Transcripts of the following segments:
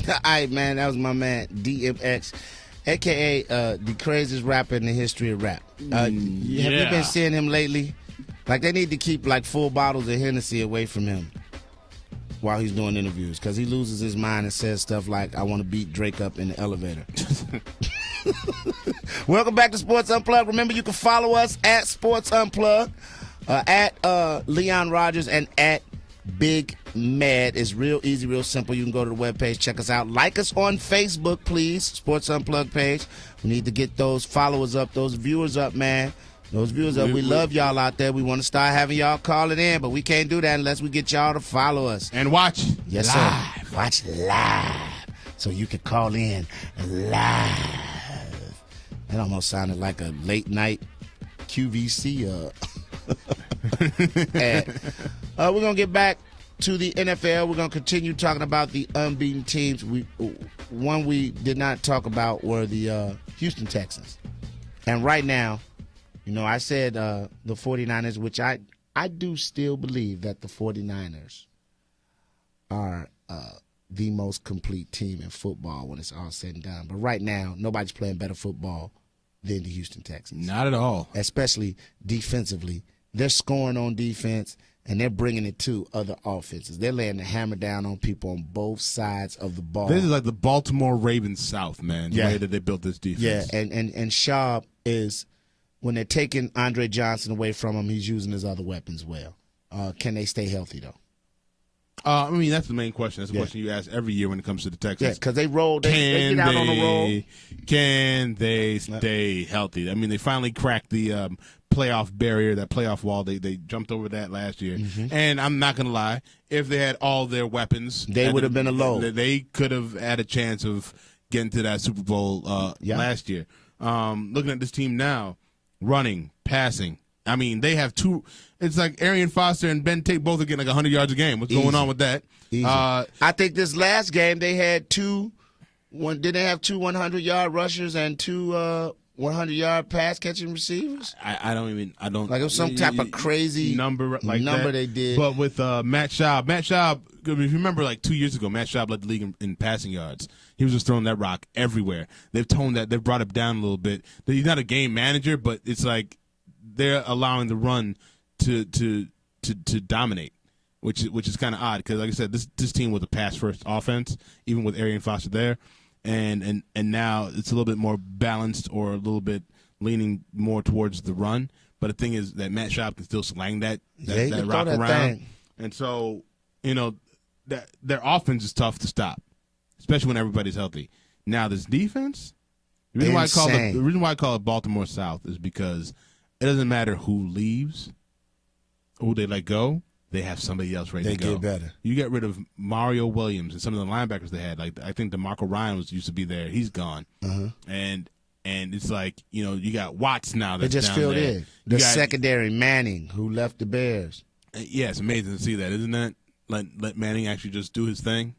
All right, man. That was my man, DMX, a.k.a. The craziest rapper in the history of rap. Have you been seeing him lately? Like, they need to keep, like, full bottles of Hennessy away from him while he's doing interviews, because he loses his mind and says stuff like, I want to beat Drake up in the elevator. Welcome back to Sports Unplugged. Remember, you can follow us at Sports Unplugged, at Leon Rogers, and at Big Mad. It's real easy, real simple. You can go to the webpage, check us out. Like us on Facebook, please. Sports Unplugged page. We need to get those followers up, those viewers up, man. Those viewers up. We love y'all out there. We want to start having y'all calling in, but we can't do that unless we get y'all to follow us. And watch yes, live. Sir. Watch live. So you can call in live. That almost sounded like a late night QVC. We're going to get back to the NFL. We're going to continue talking about the unbeaten teams. One we did not talk about were the Houston Texans. And right now, you know, I said the 49ers, which I do still believe that the 49ers are the most complete team in football when it's all said and done. But right now, nobody's playing better football than the Houston Texans. Not at all. Especially defensively. They're scoring on defense, and they're bringing it to other offenses. They're laying the hammer down on people on both sides of the ball. This is like the Baltimore Ravens South, man, the way that they built this defense. Yeah, and Schaub is, when they're taking Andre Johnson away from him, he's using his other weapons well. Can they stay healthy, though? I mean, that's the main question. That's the question you ask every year when it comes to the Texans. Yeah, because they roll. They get out on the roll. Can they stay healthy? I mean, they finally cracked the playoff barrier, that playoff wall. They jumped over that last year. Mm-hmm. And I'm not going to lie, if they had all their weapons, they would have been alone. They could have had a chance of getting to that Super Bowl last year. Looking at this team now, running, passing. I mean, they have two. It's like Arian Foster and Ben Tate both are getting like 100 yards a game. What's going on with that? I think this last game they had did they have two 100-yard rushers and two 100-yard pass catching receivers? I don't. Like it was some type of crazy number they did. But with Matt Schaub, if you remember, like 2 years ago, Matt Schaub led the league in passing yards. He was just throwing that rock everywhere. They've brought it down a little bit. He's not a game manager, but it's like they're allowing the run to dominate, which is kind of odd because, like I said, this team was a pass first offense, even with Arian Foster there, and now it's a little bit more balanced or a little bit leaning more towards the run. But the thing is that Matt Schaub can still slang that rock around, and so that their offense is tough to stop, especially when everybody's healthy. Now this defense, the reason why I call it Baltimore South is because it doesn't matter who leaves, who they let go, they have somebody else ready to go. They get better. You get rid of Mario Williams and some of the linebackers they had. Like I think DeMarco Ryan used to be there. He's gone. Uh-huh. And it's like, you got Watts now that's they just down filled there. in. The secondary, Manning, who left the Bears. Yeah, it's amazing to see that, isn't it? Let Manning actually just do his thing.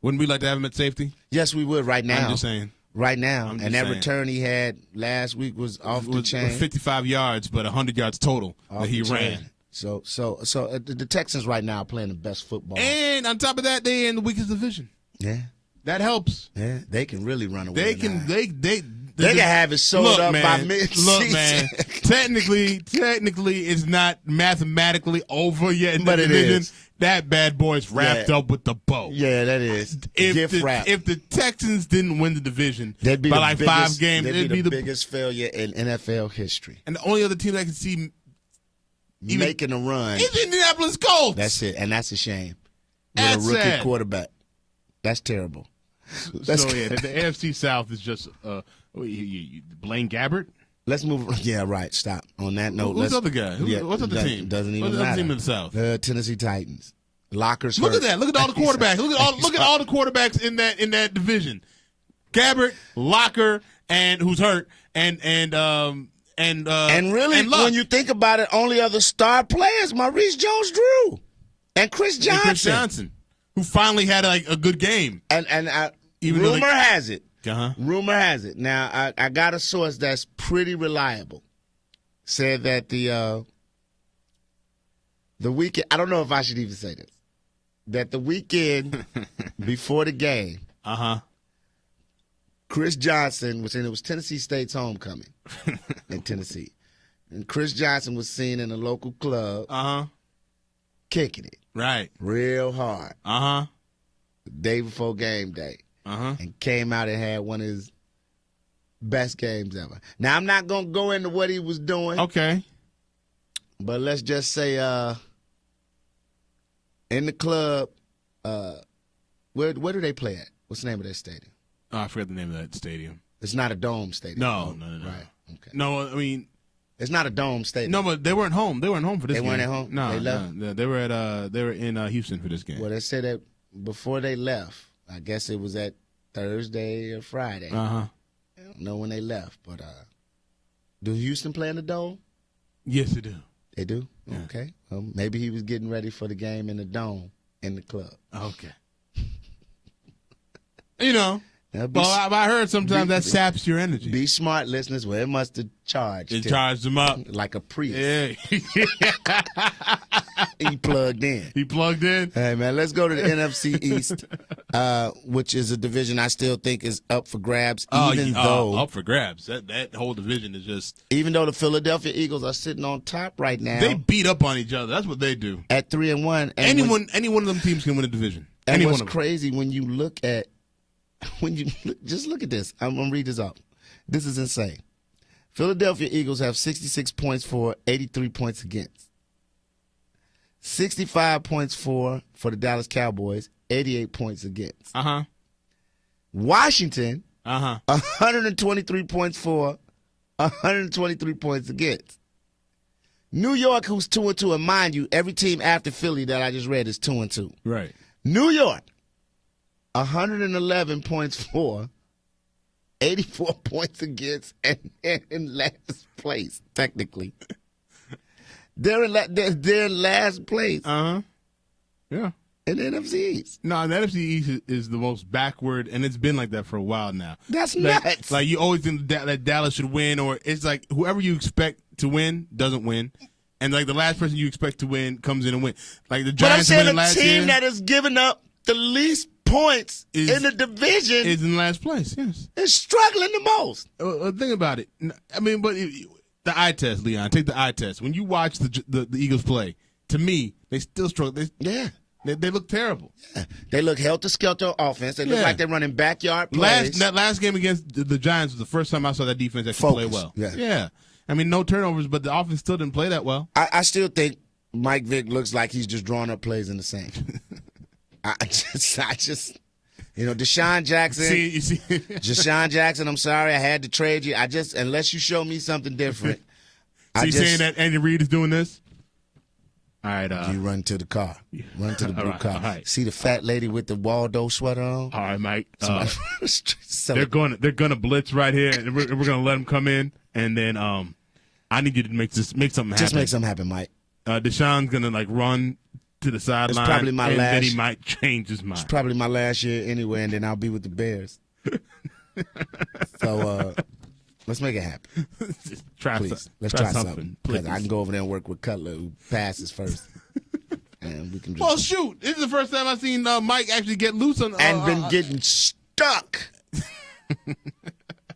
Wouldn't we like to have him at safety? Yes, we would right now. I'm just saying. Right now, and that return he had last week was off the chain. 55 yards, but 100 yards total that he ran. So the Texans right now are playing the best football. And on top of that, they're in the weakest division. Yeah, that helps. Yeah, they can really run away. They can have it sold up by mid-season. Look, man. Technically, it's not mathematically over yet in the division. Is. That bad boy's wrapped up with the bow. Yeah, that is. If the Texans didn't win the division by like biggest, 5 games, it'd be the biggest failure in NFL history. And the only other team I can see making a run is Indianapolis Colts. That's it, and that's a shame. With a rookie quarterback. That's terrible. The AFC South is just Blaine Gabbert. Let's move. Yeah, right. Stop. On that note, who's the other guy? What's the other team? Doesn't even matter. What's the team in the South? The Tennessee Titans. Lockers. Look at that. Look at all the quarterbacks. Look at all the quarterbacks in that division. Gabbert, Locker, and who's hurt, and really, when you think about it, only other star players: Maurice Jones-Drew and Chris Johnson, who finally had a good game. And rumor has it. Rumor has it. Now, I got a source that's pretty reliable. Said that the weekend, I don't know if I should even say this, that the weekend before the game, Chris Johnson was in. It was Tennessee State's homecoming in Tennessee, and Chris Johnson was seen in a local club, kicking it real hard. The day before game day, and came out and had one of his best games ever. Now I'm not gonna go into what he was doing. Okay. But let's just say in the club, where do they play at? What's the name of that stadium? Oh, I forgot the name of that stadium. It's not a dome stadium. No. Right. Okay. No, I mean, it's not a dome stadium. no, but they weren't home. They weren't home for this game. They weren't at home? No, They left? no, they were at they were in Houston for this game. Well, they said that before they left. I guess it was at Thursday or Friday. I don't know when they left, but do Houston play in the dome? Yes, they do. They do? Yeah. Okay. Well, maybe he was getting ready for the game in the dome in the club. Okay. You know. Now, Well, I heard sometimes that saps your energy. Be smart, listeners. Well, it must have charged. It him charged him up. like a priest. Yeah. He plugged in. He plugged in. Hey, man, let's go to the NFC East, which is a division I still think is up for grabs, though up for grabs. That whole division is just. Even though the Philadelphia Eagles are sitting on top right now. They beat up on each other. That's what they do. At 3-1. Any one of them teams can win a division. And what's crazy when you look at, just look at this. I'm going to read this off. This is insane. Philadelphia Eagles have 66 points for, 83 points against. 65 points for the Dallas Cowboys, 88 points against. Washington, 123 points for, 123 points against. New York, who's 2-2, and mind you, every team after Philly that I just read is 2-2. Right. New York, 111 points for, 84 points against, and in last place, technically. They're in last place. Yeah. In the NFC East. No, the NFC East is the most backward, and it's been like that for a while now. That's nuts. Like you always think that Dallas should win, or it's like whoever you expect to win doesn't win, and like the last person you expect to win comes in and win. Like the Giants but I'm saying last the team year, that has given up the least points in the division is in last place. Yes, is struggling the most. Think about it. I mean, but the eye test, Leon. Take the eye test. When you watch the Eagles play, to me, they still struggle. They look terrible. Yeah. They look helter-skelter offense. They look like they're running backyard plays. That last game against the Giants was the first time I saw that defense actually play well. Yeah. I mean, no turnovers, but the offense still didn't play that well. I still think Mike Vick looks like he's just drawing up plays in the sand. I just, Deshaun Jackson. See. Deshaun Jackson, I'm sorry, I had to trade you. Unless you show me something different. So you saying that Andy Reid is doing this? All right. You run to the car. Run to the blue car. All right. See the fat lady with the Waldo sweater on? All right, Mike. They're gonna blitz right here, and we're gonna let them come in, and then I need you to make something happen. Just make something happen, Mike. Deshaun's gonna run to the sideline, probably my and last, then he might change his mind. It's probably my last year anyway, and then I'll be with the Bears. So let's make it happen. Please. Let's try something. Because I can go over there and work with Cutler, who passes first. And we can just well, shoot. This is the first time I've seen Mike actually get loose on and been getting stuck.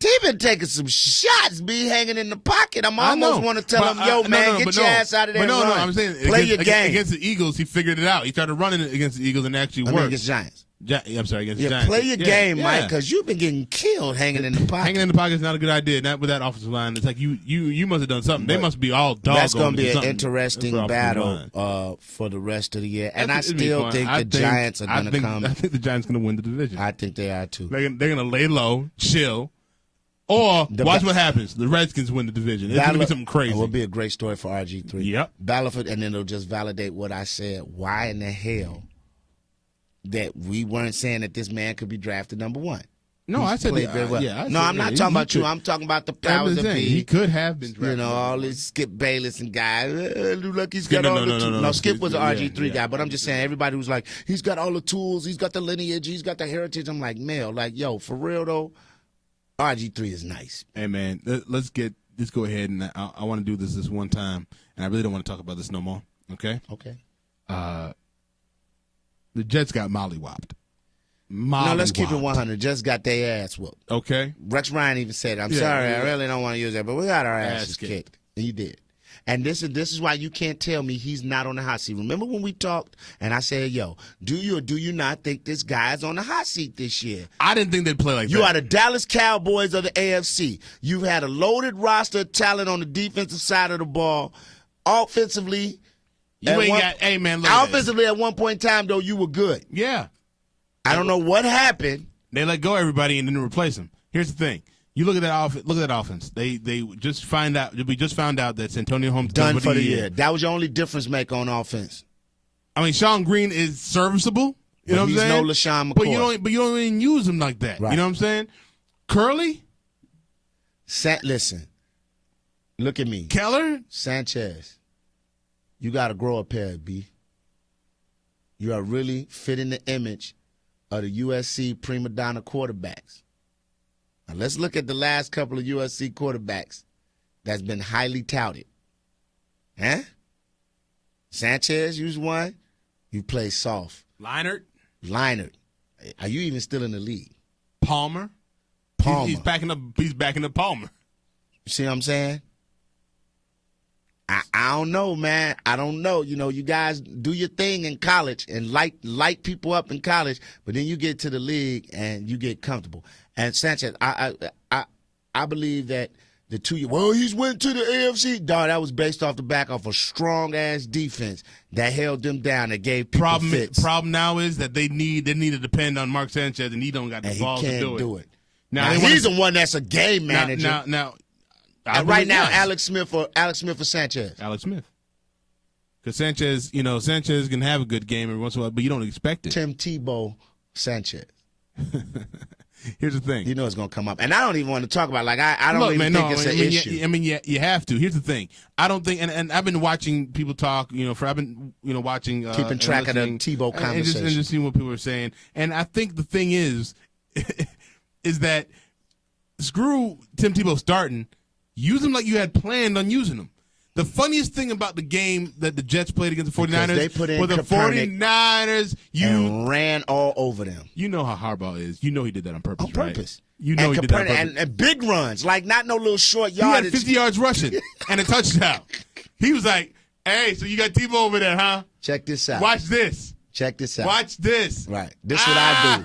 He been taking some shots, be hanging in the pocket. I almost want to tell him, get your ass out of there. No, I'm saying play your game. Against the Eagles, he figured it out. He started running against the Eagles and actually worked. Against Giants. I'm sorry, against the Giants. Play your game, Mike, because you've been getting killed hanging in the pocket. Hanging in the pocket is not a good idea. Not with that offensive line. It's like you must have done something. They must be all doggone. That's going to be an interesting battle for the rest of the year. And I still think the Giants are going to come. I think the Giants are going to win the division. I think they are, too. They're going to lay low, chill. Or watch what happens. The Redskins win the division. It's going to be something crazy. It will be a great story for RG3. Yep. Ballaford, and then it'll just validate what I said. Why in the hell that we weren't saying that this man could be drafted number one? No, I said played very well. I'm not talking about you. I'm talking about the powers that be. He could have been drafted. All these Skip Bayless and guys. Look, he's got all the tools. No, Skip was an RG3 guy, but I'm just saying everybody was like, he's got all the tools, he's got the lineage, he's got the heritage. I'm like, Mel, for real though, RG3 is nice. Hey, man, let's go ahead, and I want to do this one time, and I really don't want to talk about this no more, okay? Okay. The Jets got mollywopped. mob. No, let's keep it wild. 100. Just got their ass whooped. Okay. Rex Ryan even said, I'm Yeah, sorry, yeah. I really don't want to use that, but we got our asses Ass kicked. kicked. And you did. And this is why you can't tell me he's not on the hot seat. Remember when we talked and I said, yo, do you or do you not think this guy's on the hot seat this year? I didn't think they'd play like You that. are the Dallas Cowboys of the AFC. You've had a loaded roster of talent on the defensive side of the ball. Offensively, Hey, man, look at this. offensively at one point in time, though, you were good. Yeah. I don't know what happened. They let go of everybody and then replace them. Here's the thing. You look at that offense. They just find out. We just found out that Santonio Holmes Done for the year. That was your only difference maker on offense. I mean, Sean Green is serviceable. You know what I'm He's saying? no LaShawn McCoy. But you don't even use him like that. Right. You know what I'm saying? Curly, Listen, look at me. Keller. Sanchez, you got to grow up here, B. You are really fitting the image of the USC prima donna quarterbacks. Now, let's look at the last couple of USC quarterbacks that's been highly touted. Huh? Sanchez, you one. You play soft. Leinart. Are you even still in the league? Palmer. Palmer. He's backing up. He's backing up Palmer. You see what I'm saying? I don't know, man. I don't know. You know, you guys do your thing in college and light people up in college, but then you get to the league and you get comfortable. And Sanchez, I believe that the 2 years, well, he's went to the AFC. Dog, that was based off the back of a strong ass defense that held them down, that gave people fits. Problem now is that they need to depend on Mark Sanchez, and he don't got the And balls he to can't do it. Now he's the one that's a game manager. Now, Right now, yes. Alex Smith or Sanchez. Alex Smith. Because Sanchez can have a good game every once in a while, but you don't expect it. Tim Tebow Sanchez. Here's the thing. You know it's going to come up. And I don't even want to talk about it. Like, I don't think it's an issue. You have to. Here's the thing. I don't think, and I've been watching people talk, I've been, watching. Keeping track of the Tebow conversation. And just seeing what people are saying. And I think the thing is that screw Tim Tebow starting. Use him like you had planned on using him. The funniest thing about the game that the Jets played against the 49ers they put in were the Kaepernick 49ers. And ran all over them. You know how Harbaugh is. You know he did that on purpose, On purpose. Right? You know and he did that on Kaepernick, purpose. and big runs, like not no little short He had yardage. 50 yards rushing and a touchdown. He was like, hey, so you got Tebow over there, huh? Check this out. Watch this. Check this out. Watch this. Right. This is what I do.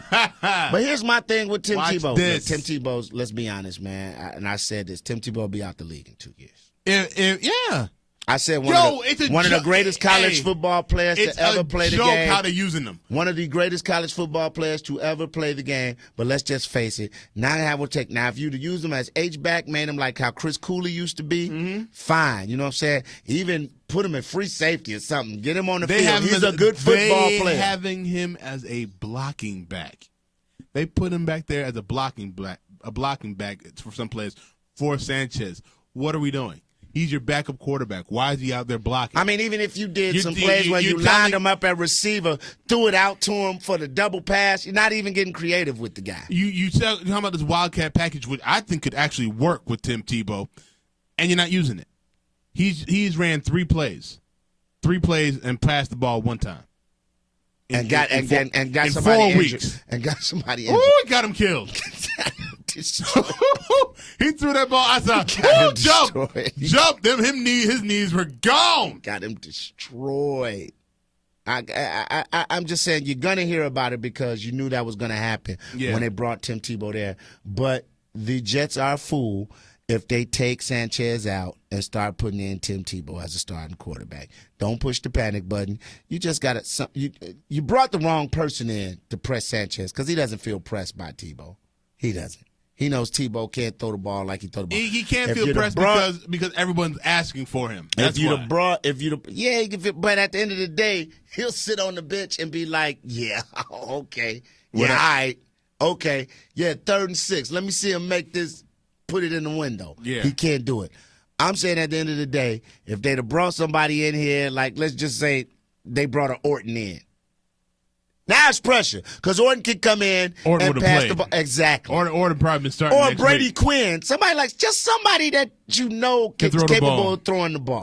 But here's my thing with Tim Watch Tebow. this. Look, Tim Tebow's, let's be honest, man. And I said this. Tim Tebow will be out the league in 2 years. Yeah. I said one of the greatest college football players to ever play the game. It's a joke how they're using them. One of the greatest college football players to ever play the game. But let's just face it. Now if you to use them as H-back, made him like how Chris Cooley used to be, fine. You know what I'm saying? Even put him in free safety or something. Get him on the field. He's a good football player. Having him as a blocking back. They put him back there as a blocking back for some players for Sanchez. What are we doing? He's your backup quarterback. Why is he out there blocking? I mean, even if you did some plays where you lined him up at receiver, threw it out to him for the double pass, you're not even getting creative with the guy. You talking about this Wildcat package, which I think could actually work with Tim Tebow, and you're not using it. He's ran 3 plays and passed the ball 1 time. And got somebody in 4 injured. weeks. And got somebody injured. Ooh, got him killed. He threw that ball. I saw jump. His knees were gone. Got him destroyed. I'm just saying you're gonna hear about it because you knew that was gonna happen when they brought Tim Tebow there. But the Jets are a fool if they take Sanchez out and start putting in Tim Tebow as a starting quarterback. Don't push the panic button. You just got to. You brought the wrong person in to press Sanchez because he doesn't feel pressed by Tebow. He doesn't. He knows Tebow can't throw the ball like he threw the ball. He can't feel pressed because everyone's asking for him. That's why. But at the end of the day, he'll sit on the bench and be like, yeah, okay. Yeah, all right. Okay. Yeah, 3rd and 6. Let me see him make this, put it in the window. Yeah. He can't do it. I'm saying at the end of the day, if they'd have brought somebody in here, like let's just say they brought an Orton in. Now it's pressure because Orton could come in and pass the ball. Exactly. Orton probably been starting or next Brady week. Quinn. Somebody that is capable of throwing the ball.